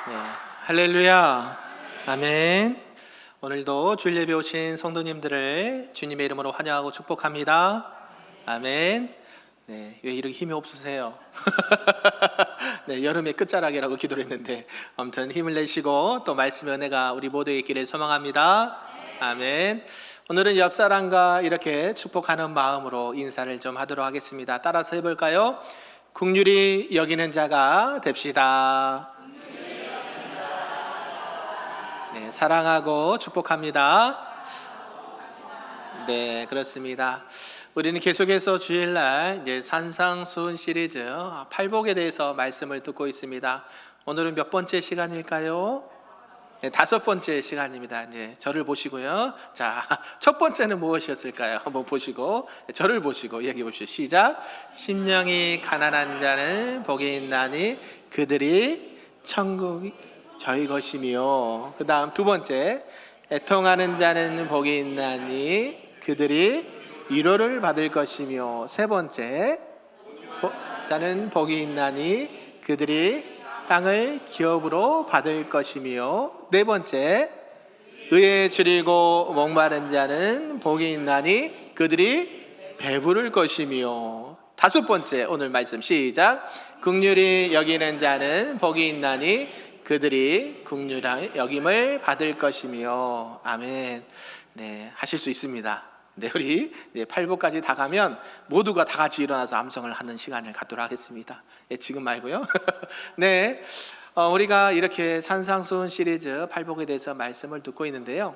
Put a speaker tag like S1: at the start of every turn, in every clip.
S1: 네, 할렐루야, 아멘. 오늘도 주일 예배 오신 성도님들을 주님의 이름으로 환영하고 축복합니다. 아멘. 네, 왜 이렇게 힘이 없으세요? 네, 여름의 끝자락이라고 기도를 했는데 아무튼 힘을 내시고 또 말씀의 은혜가 우리 모두의 있기를 소망합니다. 아멘. 오늘은 옆 사람과 이렇게 축복하는 마음으로 인사를 좀 하도록 하겠습니다. 따라서 해볼까요? 긍휼히 여기는 자가 됩시다. 네, 사랑하고 축복합니다. 네, 그렇습니다. 우리는 계속해서 주일날 이제 산상수훈 시리즈 팔복에 대해서 말씀을 듣고 있습니다. 오늘은 몇 번째 시간일까요? 네, 5번째 시간입니다. 이제 저를 보시고요. 자, 첫 번째는 무엇이었을까요? 한번 보시고 저를 보시고 얘기해 보시죠. 시작. 심령이 가난한 자는 복이 있나니 그들이 천국이 저희 것이며, 그 다음 두 번째, 애통하는 자는 복이 있나니 그들이 위로를 받을 것이며, 세 번째, 자는 복이 있나니 그들이 땅을 기업으로 받을 것이며, 네 번째, 의에 줄이고 목마른 자는 복이 있나니 그들이 배부를 것이며, 다섯 번째 오늘 말씀 시작. 긍휼히 여기는 자는 복이 있나니 그들이 긍휼히 여김을 받을 것이며. 아멘. 네, 하실 수 있습니다. 네, 우리 팔복까지 다 가면 모두가 다 같이 일어나서 암송을 하는 시간을 갖도록 하겠습니다. 예, 지금 말고요. 네, 우리가 이렇게 산상수훈 시리즈 팔복에 대해서 말씀을 듣고 있는데요.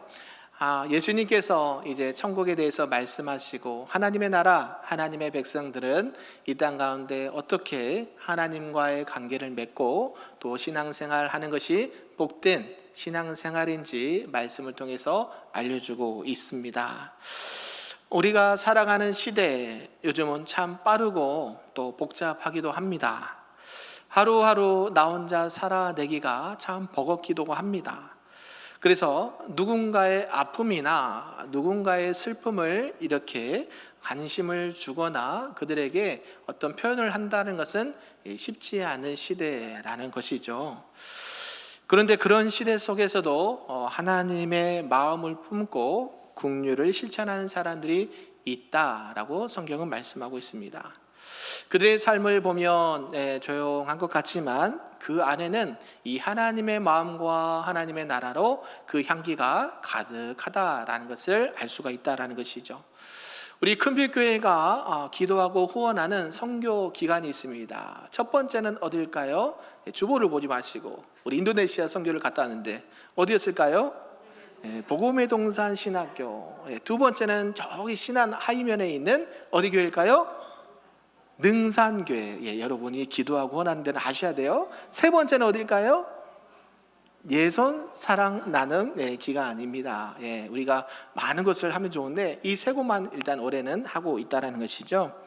S1: 예수님께서 이제 천국에 대해서 말씀하시고 하나님의 나라, 하나님의 백성들은 이 땅 가운데 어떻게 하나님과의 관계를 맺고 또 신앙생활 하는 것이 복된 신앙생활인지 말씀을 통해서 알려주고 있습니다. 우리가 살아가는 시대, 요즘은 참 빠르고 또 복잡하기도 합니다. 하루하루 나 혼자 살아내기가 참 버겁기도 합니다. 그래서 누군가의 아픔이나 누군가의 슬픔을 이렇게 관심을 주거나 그들에게 어떤 표현을 한다는 것은 쉽지 않은 시대라는 것이죠. 그런데 그런 시대 속에서도 하나님의 마음을 품고 긍휼을 실천하는 사람들이 있다라고 성경은 말씀하고 있습니다. 그들의 삶을 보면 조용한 것 같지만 그 안에는 이 하나님의 마음과 하나님의 나라로 그 향기가 가득하다라는 것을 알 수가 있다라는 것이죠. 우리 큰빛교회가 기도하고 후원하는 선교 기간이 있습니다. 첫 번째는 어딜까요? 주보를 보지 마시고 우리 인도네시아 선교를 갔다 왔는데 어디였을까요? 복음의 동산 신학교. 두 번째는 저기 신안 하이면에 있는 어디 교회일까요? 능산교회. 예, 여러분이 기도하고 원하는 데는 아셔야 돼요. 세 번째는 어딜까요? 예손 사랑 나눔 기간입니다. 예, 우리가 많은 것을 하면 좋은데 이 세 곳만 일단 올해는 하고 있다는 것이죠.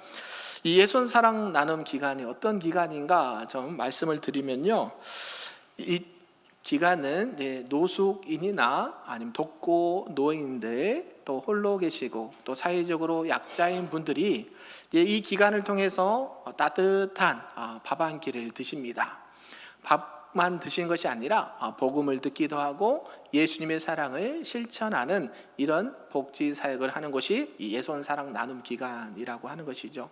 S1: 이 예손 사랑 나눔 기간이 어떤 기간인가 좀 말씀을 드리면요. 이 기간은 노숙인이나 아니면 독거 노인들 또 홀로 계시고 또 사회적으로 약자인 분들이 이 기간을 통해서 따뜻한 밥 한 끼를 드십니다. 밥만 드신 것이 아니라 복음을 듣기도 하고 예수님의 사랑을 실천하는 이런 복지 사역을 하는 것이 이 예손 사랑 나눔 기간이라고 하는 것이죠.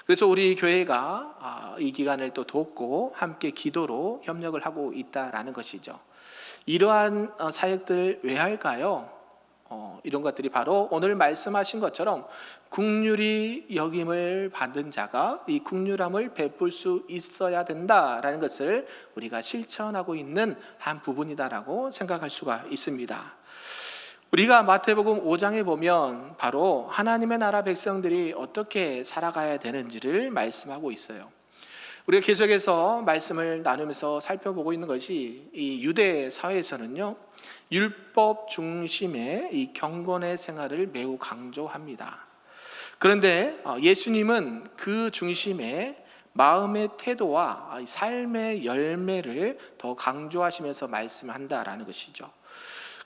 S1: 그래서 우리 교회가 이 기간을 또 돕고 함께 기도로 협력을 하고 있다라는 것이죠. 이러한 사역들 왜 할까요? 이런 것들이 바로 오늘 말씀하신 것처럼 긍휼히 여김을 받은 자가 이 긍휼함을 베풀 수 있어야 된다라는 것을 우리가 실천하고 있는 한 부분이다라고 생각할 수가 있습니다. 우리가 마태복음 5장에 보면 바로 하나님의 나라 백성들이 어떻게 살아가야 되는지를 말씀하고 있어요. 우리가 계속해서 말씀을 나누면서 살펴보고 있는 것이 이 유대 사회에서는요, 율법 중심의 이 경건의 생활을 매우 강조합니다. 그런데 예수님은 그 중심에 마음의 태도와 삶의 열매를 더 강조하시면서 말씀한다라는 것이죠.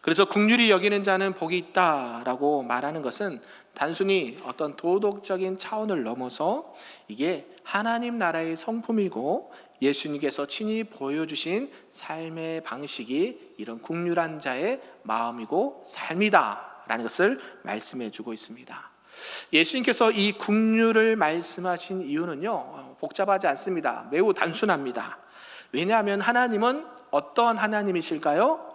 S1: 그래서 긍휼히 여기는 자는 복이 있다라고 말하는 것은 단순히 어떤 도덕적인 차원을 넘어서 이게 하나님 나라의 성품이고 예수님께서 친히 보여주신 삶의 방식이 이런 국률한 자의 마음이고 삶이다 라는 것을 말씀해 주고 있습니다. 예수님께서 이 국률을 말씀하신 이유는요, 복잡하지 않습니다. 매우 단순합니다. 왜냐하면 하나님은 어떤 하나님이실까요?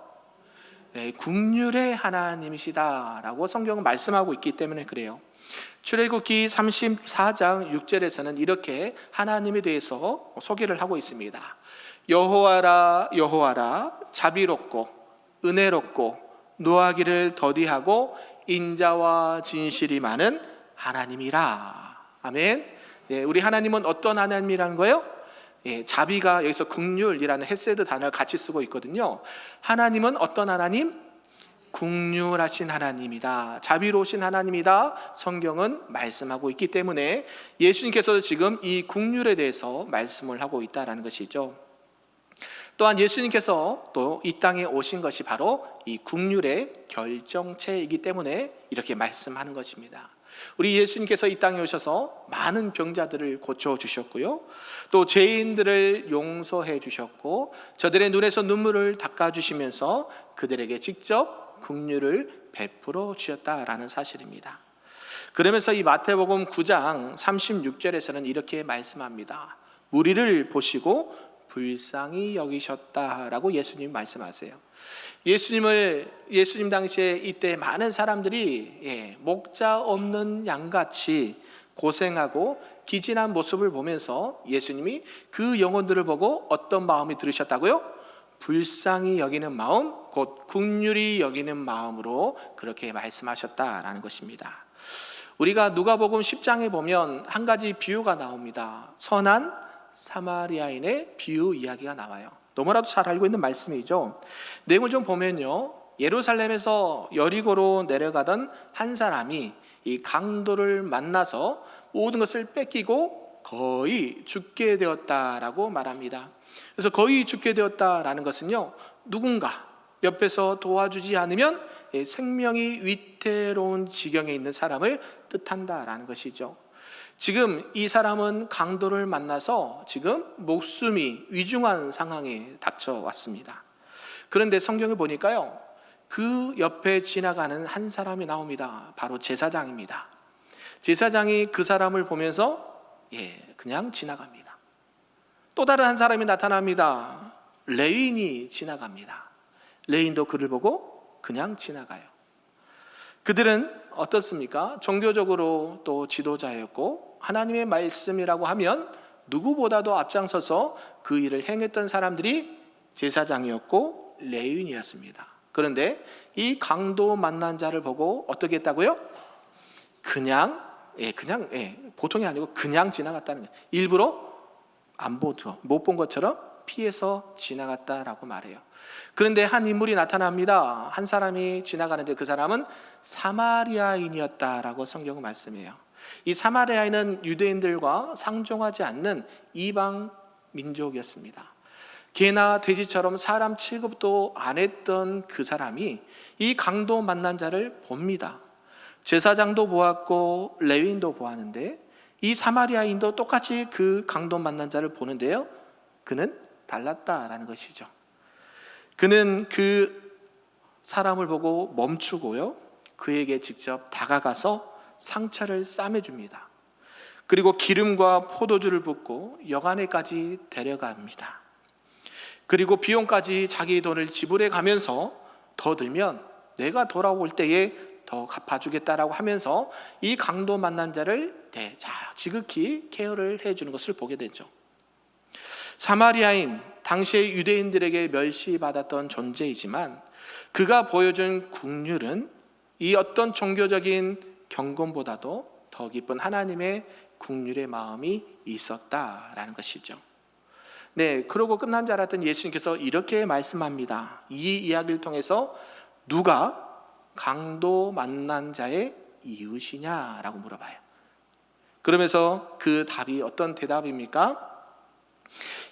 S1: 네, 국률의 하나님이시다라고 성경은 말씀하고 있기 때문에 그래요. 출애굽기 34장 6절에서는 이렇게 하나님에 대해서 소개를 하고 있습니다. 여호와라 여호와라, 자비롭고 은혜롭고 노하기를 더디하고 인자와 진실이 많은 하나님이라. 아멘. 네, 우리 하나님은 어떤 하나님이라는 거예요? 예, 자비가 여기서 국률이라는 헤세드 단어를 같이 쓰고 있거든요. 하나님은 어떤 하나님? 국률하신 하나님이다, 자비로우신 하나님이다, 성경은 말씀하고 있기 때문에 예수님께서 지금 이 국률에 대해서 말씀을 하고 있다는 것이죠. 또한 예수님께서 또 이 땅에 오신 것이 바로 이 국률의 결정체이기 때문에 이렇게 말씀하는 것입니다. 우리 예수님께서 이 땅에 오셔서 많은 병자들을 고쳐주셨고요, 또 죄인들을 용서해 주셨고, 저들의 눈에서 눈물을 닦아주시면서 그들에게 직접 긍휼을 베풀어 주셨다라는 사실입니다. 그러면서 이 마태복음 9장 36절에서는 이렇게 말씀합니다. 무리를 보시고 불쌍히 여기셨다라고 예수님 말씀하세요. 예수님 당시에 이때 많은 사람들이 목자 없는 양같이 고생하고 기진한 모습을 보면서 예수님이 그 영혼들을 보고 어떤 마음이 들으셨다고요? 불쌍히 여기는 마음, 곧 긍휼히 여기는 마음으로 그렇게 말씀하셨다라는 것입니다. 우리가 누가복음 10장에 보면 한 가지 비유가 나옵니다. 선한 사마리아인의 비유 이야기가 나와요. 너무나도 잘 알고 있는 말씀이죠. 내용을 좀 보면요, 예루살렘에서 여리고로 내려가던 한 사람이 이 강도를 만나서 모든 것을 뺏기고 거의 죽게 되었다라고 말합니다. 그래서 거의 죽게 되었다라는 것은요, 누군가 옆에서 도와주지 않으면 생명이 위태로운 지경에 있는 사람을 뜻한다라는 것이죠. 지금 이 사람은 강도를 만나서 지금 목숨이 위중한 상황에 닥쳐왔습니다. 그런데 성경을 보니까요, 그 옆에 지나가는 한 사람이 나옵니다. 바로 제사장입니다. 제사장이 그 사람을 보면서 그냥 지나갑니다. 또 다른 한 사람이 나타납니다. 레위인이 지나갑니다. 레위인도 그를 보고 그냥 지나가요. 그들은 어떻습니까? 종교적으로 또 지도자였고, 하나님의 말씀이라고 하면 누구보다도 앞장서서 그 일을 행했던 사람들이 제사장이었고 레위인이었습니다. 그런데 이 강도 만난 자를 보고 어떻게 했다고요? 그냥 보통이 아니고 그냥 지나갔다는 거예요. 일부러 못 본 것처럼 피해서 지나갔다라고 말해요. 그런데 한 인물이 나타납니다. 한 사람이 지나가는데 그 사람은 사마리아인이었다라고 성경은 말씀해요. 이 사마리아인은 유대인들과 상종하지 않는 이방 민족이었습니다. 개나 돼지처럼 사람 취급도 안 했던 그 사람이 이 강도 만난 자를 봅니다. 제사장도 보았고 레위인도 보았는데 이 사마리아인도 똑같이 그 강도 만난 자를 보는데요, 그는 달랐다라는 것이죠. 그는 그 사람을 보고 멈추고요, 그에게 직접 다가가서 상처를 싸매줍니다. 그리고 기름과 포도주를 붓고 여관에까지 데려갑니다. 그리고 비용까지 자기 돈을 지불해 가면서 더 들면 내가 돌아올 때에 더 갚아주겠다라고 하면서 이 강도 만난 자를 지극히 케어를 해주는 것을 보게 되죠. 사마리아인, 당시의 유대인들에게 멸시받았던 존재이지만 그가 보여준 긍휼은 이 어떤 종교적인 경건보다도 더 깊은 하나님의 긍휼의 마음이 있었다라는 것이죠. 그러고 끝난 줄 알았던 예수님께서 이렇게 말씀합니다. 이 이야기를 통해서 누가 강도 만난 자의 이웃이냐라고 물어봐요. 그러면서 그 답이 어떤 대답입니까?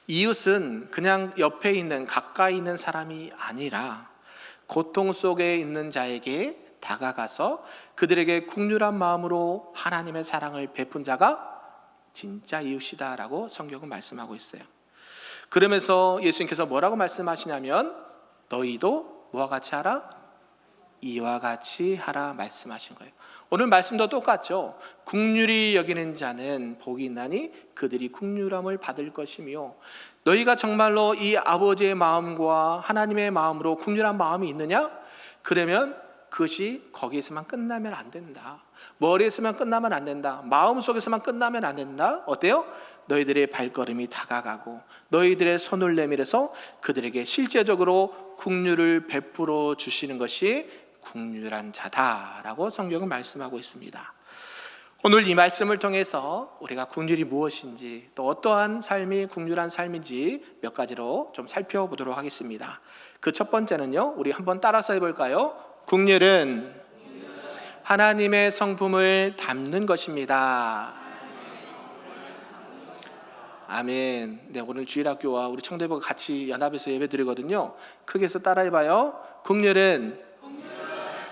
S1: 이웃은 그냥 옆에 있는, 가까이 있는 사람이 아니라 고통 속에 있는 자에게 다가가서 그들에게 긍휼한 마음으로 하나님의 사랑을 베푼 자가 진짜 이웃이다라고 성경은 말씀하고 있어요. 그러면서 예수님께서 뭐라고 말씀하시냐면 너희도 뭐와 같이 하라? 이와 같이 하라 말씀하신 거예요. 오늘 말씀도 똑같죠. 긍휼히 여기는 자는 복이 있나니 그들이 긍휼함을 받을 것이며, 너희가 정말로 이 아버지의 마음과 하나님의 마음으로 긍휼한 마음이 있느냐? 그러면 그것이 거기에서만 끝나면 안 된다. 머리에서만 끝나면 안 된다. 마음속에서만 끝나면 안 된다. 어때요? 너희들의 발걸음이 다가가고 너희들의 손을 내밀어서 그들에게 실제적으로 긍휼을 베풀어 주시는 것이 긍휼한 자다라고 성경은 말씀하고 있습니다. 오늘 이 말씀을 통해서 우리가 긍휼이 무엇인지, 또 어떠한 삶이 긍휼한 삶인지 몇 가지로 좀 살펴보도록 하겠습니다. 그 첫 번째는요, 우리 한번 따라서 해볼까요? 긍휼은 하나님의 성품을 담는 것입니다. 아멘. 네, 오늘 주일학교와 우리 청대부가 같이 연합해서 예배드리거든요. 크게 해서 따라해봐요. 긍휼은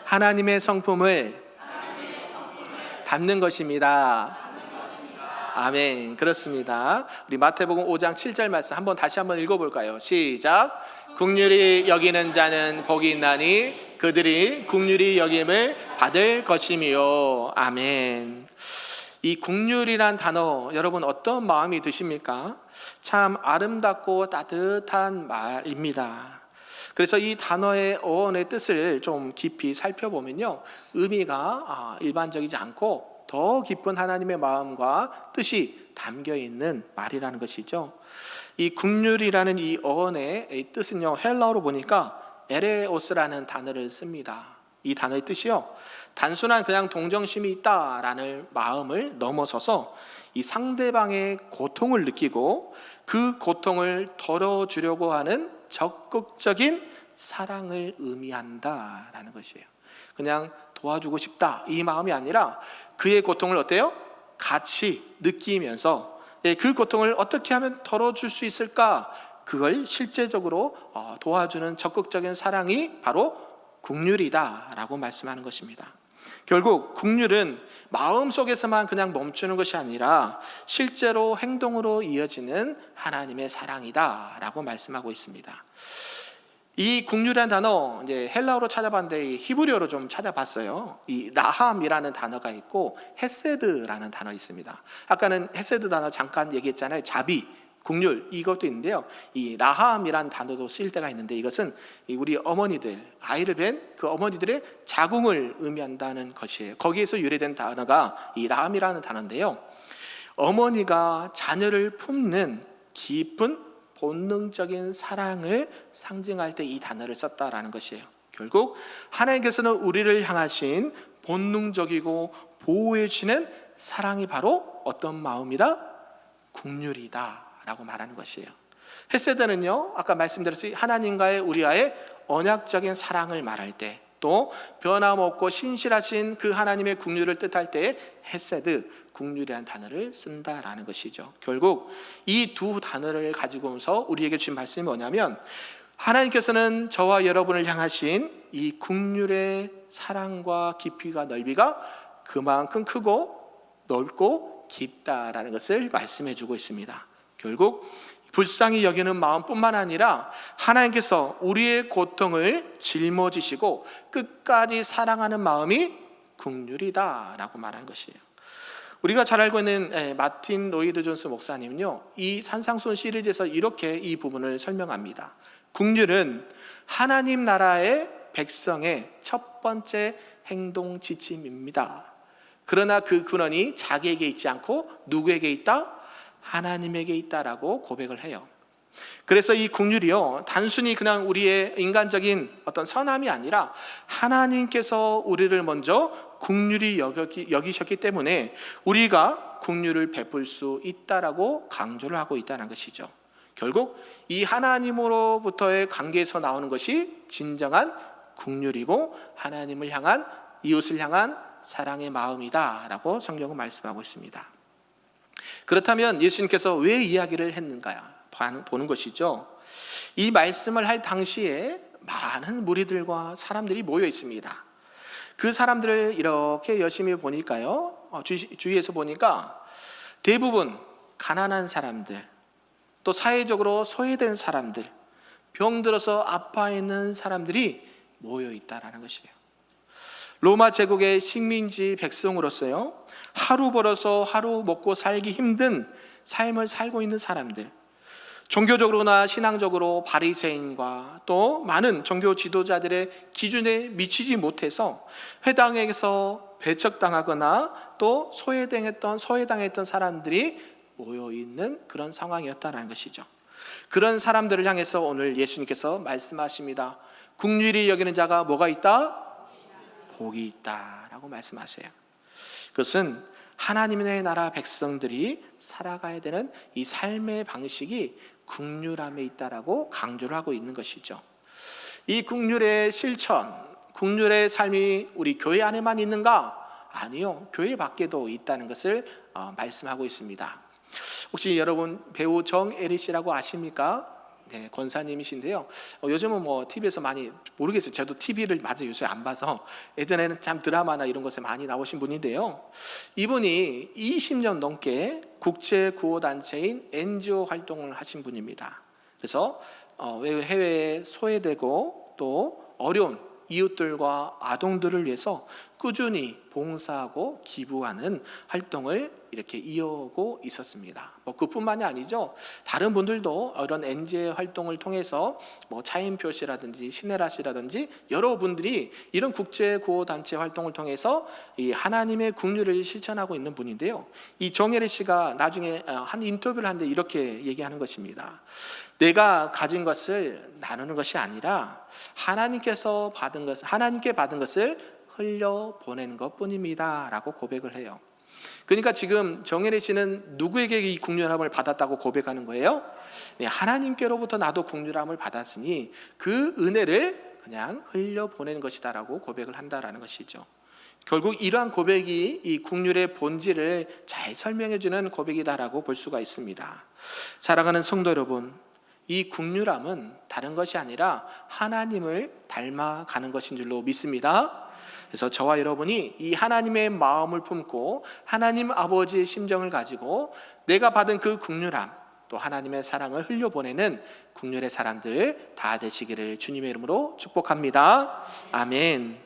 S1: 하나님의 성품을 담는 것입니다. 아멘. 그렇습니다. 우리 마태복음 5장 7절 말씀 다시 한번 읽어볼까요? 시작. 긍휼히 여기는 자는 복이 있나니 그들이 긍휼히 여김을 받을 것이며. 아멘. 이 긍휼이란 단어, 여러분 어떤 마음이 드십니까? 참 아름답고 따뜻한 말입니다. 그래서 이 단어의 어원의 뜻을 좀 깊이 살펴보면요, 의미가 일반적이지 않고 더 깊은 하나님의 마음과 뜻이 담겨 있는 말이라는 것이죠. 이 긍휼이라는 이 어원의 뜻은요, 헬라어로 보니까 에레오스라는 단어를 씁니다. 이 단어의 뜻이요, 단순한 그냥 동정심이 있다라는 마음을 넘어서서 이 상대방의 고통을 느끼고 그 고통을 덜어주려고 하는 적극적인 사랑을 의미한다라는 것이에요. 그냥 도와주고 싶다 이 마음이 아니라 그의 고통을 어때요? 같이 느끼면서 그 고통을 어떻게 하면 덜어줄 수 있을까? 그걸 실제적으로 도와주는 적극적인 사랑이 바로 긍휼이다라고 말씀하는 것입니다. 결국 긍휼은 마음속에서만 그냥 멈추는 것이 아니라 실제로 행동으로 이어지는 하나님의 사랑이다라고 말씀하고 있습니다. 이 긍휼이라는 단어, 이제 헬라어로 찾아봤는데 히브리어로 좀 찾아봤어요. 이 라함이라는 단어가 있고 헤세드라는 단어 있습니다. 아까는 헤세드 단어 잠깐 얘기했잖아요. 자비, 긍휼, 이것도 있는데요, 이 라함이라는 단어도 쓰일 때가 있는데, 이것은 우리 어머니들, 아이를 뵌 그 어머니들의 자궁을 의미한다는 것이에요. 거기에서 유래된 단어가 이 라함이라는 단어인데요, 어머니가 자녀를 품는 깊은 본능적인 사랑을 상징할 때 이 단어를 썼다라는 것이에요. 결국 하나님께서는 우리를 향하신 본능적이고 보호해 주시는 사랑이 바로 어떤 마음이다? 긍휼이다 라고 말하는 것이에요. 헤세드는요, 아까 말씀드렸듯이 하나님과의 우리와의 언약적인 사랑을 말할 때, 또 변함없고 신실하신 그 하나님의 긍휼을 뜻할 때 헤세드, 긍휼이라는 단어를 쓴다라는 것이죠. 결국 이 두 단어를 가지고서 우리에게 주신 말씀이 뭐냐면, 하나님께서는 저와 여러분을 향하신 이 긍휼의 사랑과 깊이가 넓이가 그만큼 크고 넓고 깊다라는 것을 말씀해 주고 있습니다. 결국 불쌍히 여기는 마음뿐만 아니라 하나님께서 우리의 고통을 짊어지시고 끝까지 사랑하는 마음이 긍휼이다라고 말하는 것이에요. 우리가 잘 알고 있는 마틴 로이드 존스 목사님은요, 이 산상수훈 시리즈에서 이렇게 이 부분을 설명합니다. 긍휼은 하나님 나라의 백성의 첫 번째 행동 지침입니다. 그러나 그 근원이 자기에게 있지 않고 누구에게 있다? 하나님에게 있다라고 고백을 해요. 그래서 이 긍휼이요, 단순히 그냥 우리의 인간적인 어떤 선함이 아니라 하나님께서 우리를 먼저 긍휼히 여기셨기 때문에 우리가 긍휼을 베풀 수 있다라고 강조를 하고 있다는 것이죠. 결국 이 하나님으로부터의 관계에서 나오는 것이 진정한 긍휼이고 하나님을 향한, 이웃을 향한 사랑의 마음이다라고 성경은 말씀하고 있습니다. 그렇다면 예수님께서 왜 이야기를 했는가 보는 것이죠. 이 말씀을 할 당시에 많은 무리들과 사람들이 모여 있습니다. 그 사람들을 이렇게 열심히 보니까요, 주위에서 보니까 대부분 가난한 사람들, 또 사회적으로 소외된 사람들, 병들어서 아파해 있는 사람들이 모여 있다라는 것이에요. 로마 제국의 식민지 백성으로서요, 하루 벌어서 하루 먹고 살기 힘든 삶을 살고 있는 사람들, 종교적으로나 신앙적으로 바리새인과 또 많은 종교 지도자들의 기준에 미치지 못해서 회당에서 배척당하거나 또 소외당했던 사람들이 모여 있는 그런 상황이었다는 것이죠. 그런 사람들을 향해서 오늘 예수님께서 말씀하십니다. 긍휼히 여기는 자가 뭐가 있다? 복이 있다라고 말씀하세요. 그것은 하나님의 나라 백성들이 살아가야 되는 이 삶의 방식이 긍휼함에 있다라고 강조를 하고 있는 것이죠. 이 긍휼의 실천, 긍휼의 삶이 우리 교회 안에만 있는가? 아니요, 교회 밖에도 있다는 것을 말씀하고 있습니다. 혹시 여러분 배우 정애리 씨라고 아십니까? 네, 권사님이신데요. 요즘은 TV에서 많이 모르겠어요. 저도 TV를 요새 안 봐서 예전에는 참 드라마나 이런 것에 많이 나오신 분인데요. 이분이 20년 넘게 국제 구호 단체인 NGO 활동을 하신 분입니다. 그래서 해외에 소외되고 또 어려운 이웃들과 아동들을 위해서 꾸준히 봉사하고 기부하는 활동을 이렇게 이어오고 있었습니다. 그뿐만이 아니죠. 다른 분들도 이런 NGO 활동을 통해서 차인표 씨라든지 신혜라 씨라든지 여러 분들이 이런 국제 구호 단체 활동을 통해서 이 하나님의 긍휼을 실천하고 있는 분인데요. 이 정혜리 씨가 나중에 한 인터뷰를 하는데 이렇게 얘기하는 것입니다. 내가 가진 것을 나누는 것이 아니라 하나님께 받은 것을 흘려 보내는 것뿐입니다 라고 고백을 해요. 그러니까 지금 정혜리 씨는 누구에게 이 긍휼함을 받았다고 고백하는 거예요? 네, 하나님께로부터 나도 긍휼함을 받았으니 그 은혜를 그냥 흘려 보내는 것이다 라고 고백을 한다라는 것이죠. 결국 이러한 고백이 이 긍휼의 본질을 잘 설명해 주는 고백이다라고 볼 수가 있습니다. 사랑하는 성도 여러분, 이 긍휼함은 다른 것이 아니라 하나님을 닮아가는 것인 줄로 믿습니다. 그래서 저와 여러분이 이 하나님의 마음을 품고 하나님 아버지의 심정을 가지고 내가 받은 그 긍휼함, 또 하나님의 사랑을 흘려보내는 긍휼의 사람들 다 되시기를 주님의 이름으로 축복합니다. 아멘.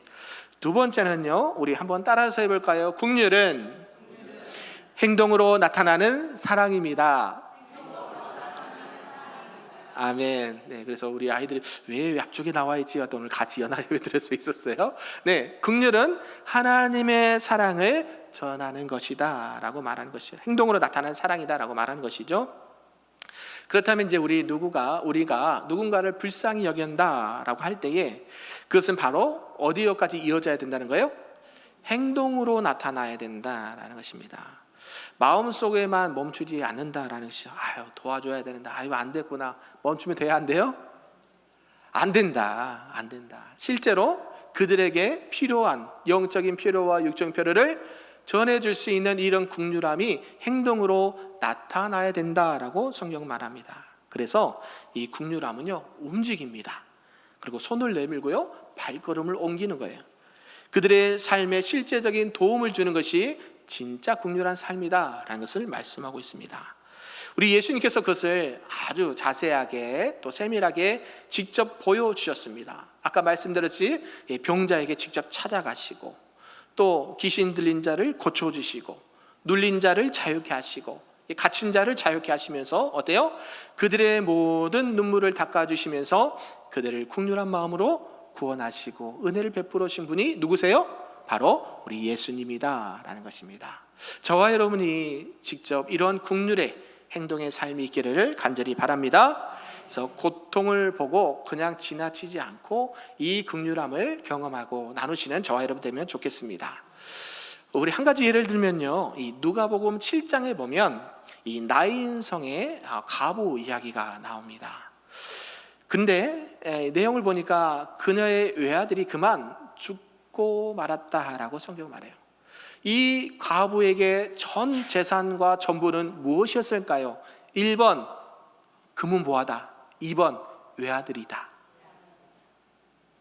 S1: 두 번째는요, 우리 한번 따라서 해볼까요? 긍휼은 행동으로 나타나는 사랑입니다. 아멘. 네, 그래서 우리 아이들이 왜 앞쪽에 나와 있지? 오늘 같이 연합 예배 드릴 수 있었어요. 네, 긍휼은 하나님의 사랑을 전하는 것이다라고 말하는 것이에요. 행동으로 나타나는 사랑이다라고 말하는 것이죠. 그렇다면 이제 우리가 누군가를 불쌍히 여긴다라고 할 때에 그것은 바로 어디로까지 이어져야 된다는 거예요? 행동으로 나타나야 된다라는 것입니다. 마음속에만 멈추지 않는다라는 것이 도와줘야 되는데 안 됐구나. 멈추면 돼야 안 돼요? 안 된다. 실제로 그들에게 필요한 영적인 필요와 육적인 필요를 전해줄 수 있는 이런 긍휼함이 행동으로 나타나야 된다라고 성경 말합니다. 그래서 이 긍휼함은요, 움직입니다. 그리고 손을 내밀고요, 발걸음을 옮기는 거예요. 그들의 삶에 실제적인 도움을 주는 것이 진짜 긍휼한 삶이다라는 것을 말씀하고 있습니다. 우리 예수님께서 그것을 아주 자세하게 또 세밀하게 직접 보여주셨습니다. 아까 말씀드렸지, 병자에게 직접 찾아가시고 또 귀신 들린 자를 고쳐주시고 눌린 자를 자유케 하시고 갇힌 자를 자유케 하시면서 어때요? 그들의 모든 눈물을 닦아주시면서 그들을 긍휼한 마음으로 구원하시고 은혜를 베풀어 주신 분이 누구세요? 바로 우리 예수님이다라는 것입니다. 저와 여러분이 직접 이런 긍휼의 행동의 삶이 있기를 간절히 바랍니다. 그래서 고통을 보고 그냥 지나치지 않고 이 긍휼함을 경험하고 나누시는 저와 여러분 되면 좋겠습니다. 우리 한 가지 예를 들면요, 이 누가복음 7장에 보면 이 나인성의 과부 이야기가 나옵니다. 근데 내용을 보니까 그녀의 외아들이 그만 죽고 말았다라고 성경 말해요. 이 과부에게 전 재산과 전부는 무엇이었을까요? 1번 금은보화다, 2번 외아들이다.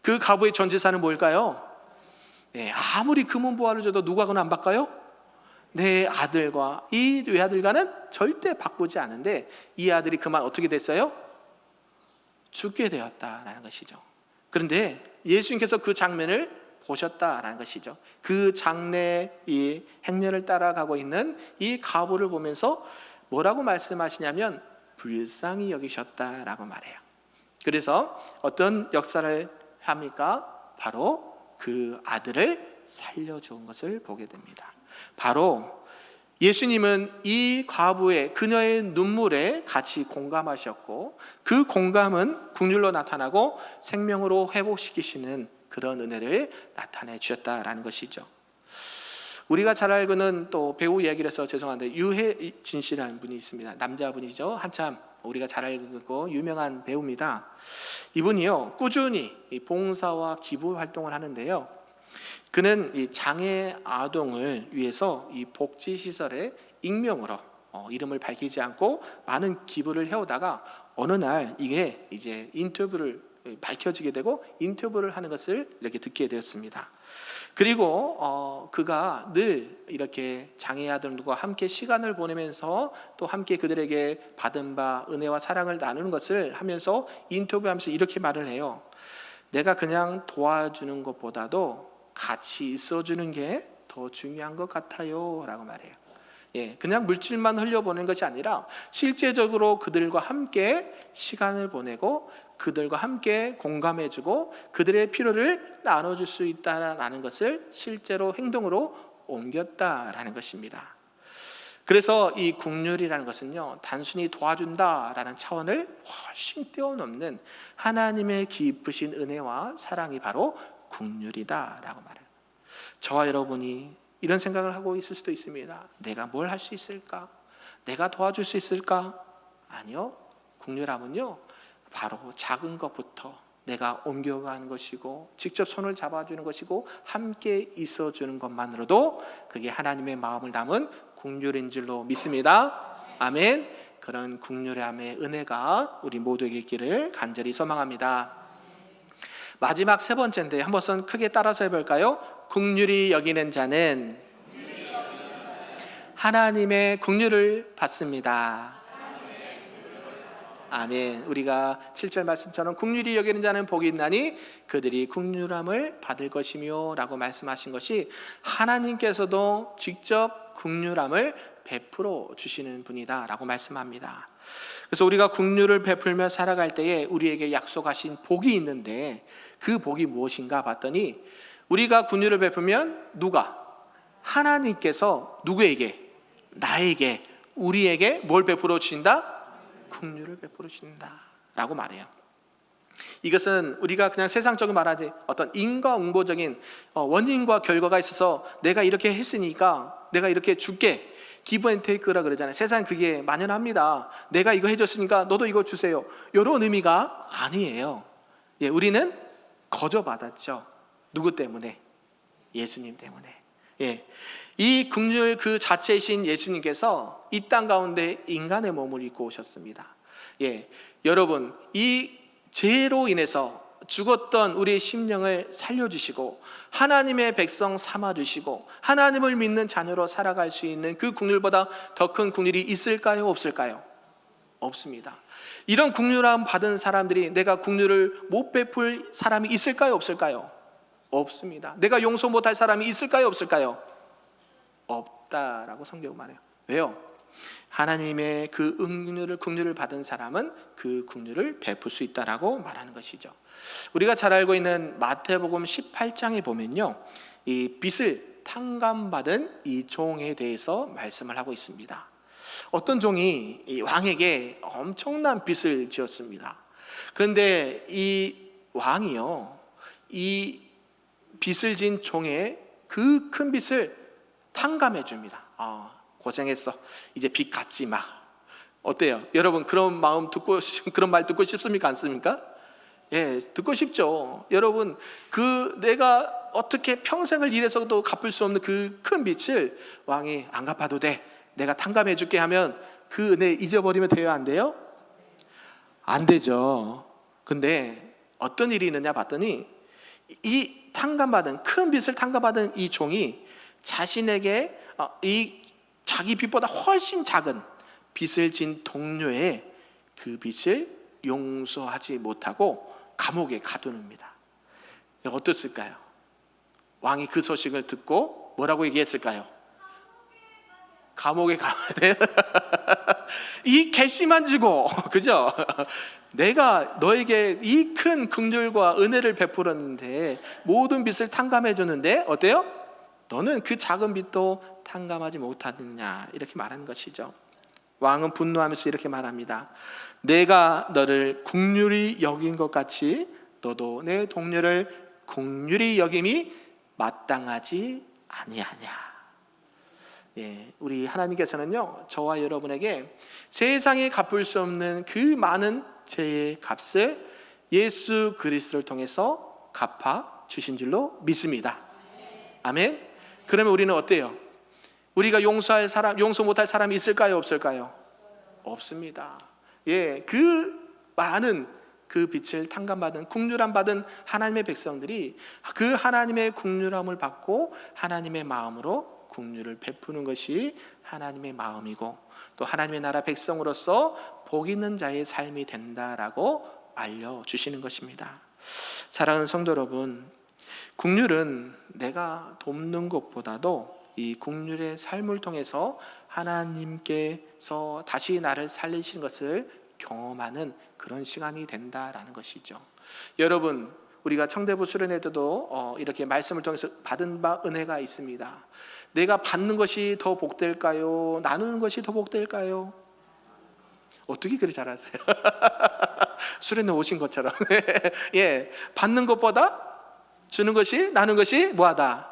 S1: 그 과부의 전 재산은 뭘까요? 아무리 금은보화를 줘도 누가 그건 안 바꿔요? 내 아들과 이 외아들과는 절대 바꾸지 않은데 이 아들이 그만 어떻게 됐어요? 죽게 되었다라는 것이죠. 그런데 예수님께서 그 장면을 보셨다라는 것이죠. 그 장래 이 행렬을 따라가고 있는 이 과부를 보면서 뭐라고 말씀하시냐면 불쌍히 여기셨다라고 말해요. 그래서 어떤 역사를 합니까? 바로 그 아들을 살려준 것을 보게 됩니다. 바로 예수님은 이 과부의 그녀의 눈물에 같이 공감하셨고 그 공감은 긍휼로 나타나고 생명으로 회복시키시는 그런 은혜를 나타내 주셨다라는 것이죠. 우리가 잘 알고는 또 배우 이야기를 해서 죄송한데 유해진 씨라는 분이 있습니다. 남자분이죠. 한참 우리가 잘 알고 유명한 배우입니다. 이분이요 꾸준히 봉사와 기부 활동을 하는데요. 그는 이 장애 아동을 위해서 이 복지 시설에 익명으로 이름을 밝히지 않고 많은 기부를 해오다가 어느 날 이게 이제 인터뷰를 밝혀지게 되고 인터뷰를 하는 것을 이렇게 듣게 되었습니다. 그리고 그가 늘 이렇게 장애 아동들과 함께 시간을 보내면서 또 함께 그들에게 받은 바 은혜와 사랑을 나누는 것을 하면서 인터뷰하면서 이렇게 말을 해요. 내가 그냥 도와주는 것보다도 같이 있어주는 게 더 중요한 것 같아요 라고 말해요. 그냥 물질만 흘려보내는 것이 아니라 실제적으로 그들과 함께 시간을 보내고 그들과 함께 공감해주고 그들의 필요를 나눠줄 수 있다는 것을 실제로 행동으로 옮겼다라는 것입니다. 그래서 이 긍휼이라는 것은요 단순히 도와준다라는 차원을 훨씬 뛰어넘는 하나님의 깊으신 은혜와 사랑이 바로 긍휼이다라고 말해요. 저와 여러분이 이런 생각을 하고 있을 수도 있습니다. 내가 뭘 할 수 있을까? 내가 도와줄 수 있을까? 아니요. 긍휼함은요 바로 작은 것부터 내가 옮겨가는 것이고 직접 손을 잡아주는 것이고 함께 있어주는 것만으로도 그게 하나님의 마음을 담은 긍휼인 줄로 믿습니다. 아멘. 그런 긍휼함의 은혜가 우리 모두에게 있기를 간절히 소망합니다. 마지막 세 번째인데 한번 크게 따라서 해볼까요? 긍휼히 여기는 자는 하나님의 긍휼을 받습니다. 아멘. 우리가 7절 말씀처럼 긍휼히 여기는 자는 복이 있나니 그들이 긍휼함을 받을 것이며 라고 말씀하신 것이 하나님께서도 직접 긍휼함을 베풀어 주시는 분이다 라고 말씀합니다. 그래서 우리가 긍휼을 베풀며 살아갈 때에 우리에게 약속하신 복이 있는데 그 복이 무엇인가 봤더니 우리가 긍휼을 베풀면 누가? 하나님께서 누구에게? 나에게, 우리에게 뭘 베풀어 주신다? 긍휼을 베풀어 주신다 라고 말해요. 이것은 우리가 그냥 세상적으로 말하지 어떤 인과응보적인 원인과 결과가 있어서 내가 이렇게 했으니까 내가 이렇게 줄게, 기브 앤 테이크라 그러잖아요. 세상 그게 만연합니다. 내가 이거 해줬으니까 너도 이거 주세요, 이런 의미가 아니에요. 우리는 거저 받았죠. 누구 때문에? 예수님 때문에. 이 긍휼 그 자체이신 예수님께서 이 땅 가운데 인간의 몸을 입고 오셨습니다. 여러분, 이 죄로 인해서 죽었던 우리의 심령을 살려주시고 하나님의 백성 삼아주시고 하나님을 믿는 자녀로 살아갈 수 있는 그 긍휼보다 더 큰 긍휼이 있을까요? 없을까요? 없습니다. 이런 긍휼함 받은 사람들이 내가 긍휼을 못 베풀 사람이 있을까요? 없을까요? 없습니다. 내가 용서 못할 사람이 있을까요? 없을까요? 없다라고 성경은 말해요. 왜요? 하나님의 그 긍휼을 받은 사람은 그 긍휼을 베풀 수 있다라고 말하는 것이죠. 우리가 잘 알고 있는 마태복음 18장에 보면요, 이 빚을 탕감받은 이 종에 대해서 말씀을 하고 있습니다. 어떤 종이 이 왕에게 엄청난 빚을 지었습니다. 그런데 이 왕이요, 이 빚을 진 종의 그 큰 빚을 탕감해 줍니다. 고생했어, 이제 빚 갚지 마. 어때요? 여러분 그런 말 듣고 싶습니까? 않습니까? 듣고 싶죠. 여러분 내가 어떻게 평생을 일해서도 갚을 수 없는 그 큰 빚을 왕이 안 갚아도 돼, 내가 탕감해 줄게 하면 그 은혜 잊어버리면 돼요? 안 돼요? 안 되죠. 근데 어떤 일이 있느냐 봤더니 이 큰 빚을 탕감받은 이 종이 자신에게 이 자기 빚보다 훨씬 작은 빚을 진 동료의 그 빚을 용서하지 못하고 감옥에 가두릅니다. 어떻을까요? 왕이 그 소식을 듣고 뭐라고 얘기했을까요? 감옥에 가야 돼요. 이 괘씸한 지고, 그죠? 내가 너에게 이 큰 긍휼과 은혜를 베풀었는데 모든 빚을 탕감해 줬는데 어때요? 너는 그 작은 빚도 탕감하지 못하느냐, 이렇게 말하는 것이죠. 왕은 분노하면서 이렇게 말합니다. 내가 너를 긍휼히 여긴 것 같이 너도 내 동료를 긍휼히 여김이 마땅하지 아니하냐. 예, 우리 하나님께서는요, 저와 여러분에게 세상에 갚을 수 없는 그 많은 죄의 값을 예수 그리스도를 통해서 갚아 주신 줄로 믿습니다. 아멘. 그러면 우리는 어때요? 우리가 용서할 사람, 용서 못할 사람이 있을까요, 없을까요? 없습니다. 예, 그 많은 그 빛을 탕감받은, 긍휼함 받은 하나님의 백성들이 그 하나님의 긍휼함을 받고 하나님의 마음으로 긍휼을 베푸는 것이 하나님의 마음이고, 또 하나님의 나라 백성으로서 복 있는 자의 삶이 된다라고 알려주시는 것입니다. 사랑하는 성도 여러분, 긍휼은 내가 돕는 것보다도 이 긍휼의 삶을 통해서 하나님께서 다시 나를 살리시는 것을 경험하는 그런 시간이 된다라는 것이죠. 여러분, 우리가 청대부 수련회에도 이렇게 말씀을 통해서 받은 바 은혜가 있습니다. 내가 받는 것이 더 복될까요? 나누는 것이 더 복될까요? 어떻게 그리 잘하세요? 수련회 오신 것처럼. 예, 받는 것보다 주는 것이, 나누는 것이 뭐하다?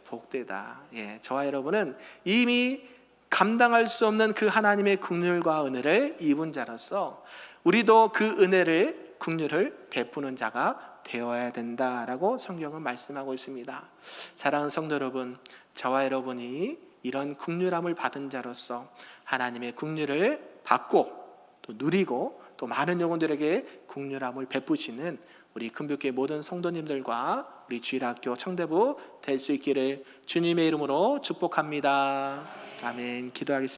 S1: 복되다. 예, 저와 여러분은 이미 감당할 수 없는 그 하나님의 긍휼과 은혜를 입은 자로서 우리도 그 은혜를, 긍휼을 베푸는 자가 되어야 된다라고 성경은 말씀하고 있습니다. 사랑하는 성도 여러분, 저와 여러분이 이런 긍휼함을 받은 자로서 하나님의 긍휼을 받고 또 누리고 또 많은 영혼들에게 긍휼함을 베푸시는 우리 금빛교회 모든 성도님들과 우리 주일학교 청대부 될 수 있기를 주님의 이름으로 축복합니다. 아멘. 기도하겠습니다.